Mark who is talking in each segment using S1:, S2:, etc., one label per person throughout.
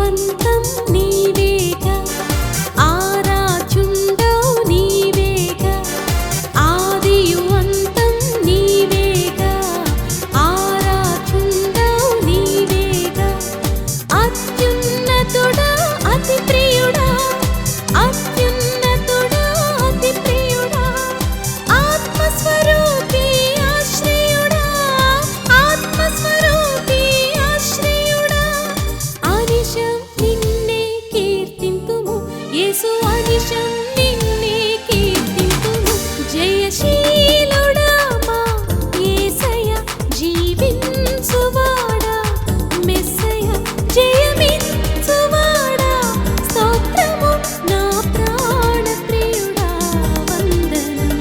S1: అంతం నీవేగా ఆరాధ్యుండవు నీవేగా ఆదియు అంతం నీవేగా ఆరాధ్యుండవు నీవేగా అత్యున్నతుడా అతి ప్రియుడా అత్యున్నతుడా అతి ప్రియుడా ఆత్మస్వరూపి ఆశ్రయుడా ఆత్మస్వరూపి ఆశ్రయుడా అనిశం నిన్నే కీర్తింతుము యేసు అనిశం నిన్నే కీర్తింతుము జయశీలుడా మా యేసయ్య జీవించువాడా మెస్సయ్య జయమిచ్చువాడా స్తోత్రము నా ప్రాణ ప్రియుడా వందనం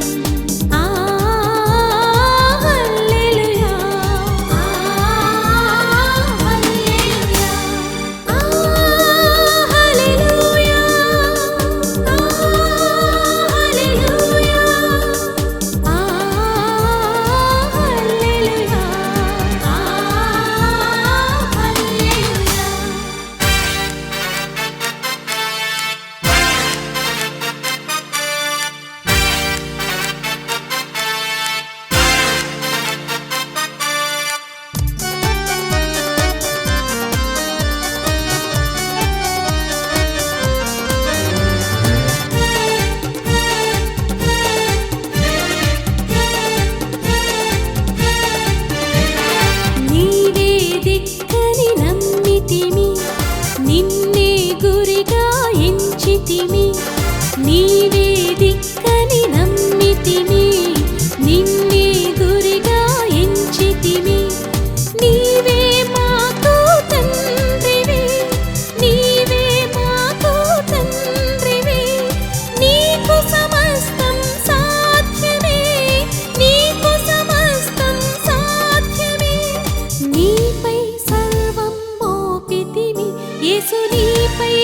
S1: హల్లెలూయా హల్లెలూయా హల్లెలూయా నీవే దిక్కని నమ్మితిమి నిన్నే గురిగా ఎంచితిమి నీవే దిక్కని నమ్మితిమి నిన్నే గురిగా ఎంచితిమి నీవే మాకు తండ్రివి నీవే మాకు తండ్రివి నీకు సమస్తం సాధ్యమే నీకు సమస్తం సాధ్యమే నీపై సర్వం మోపితిమి యేసు నీపై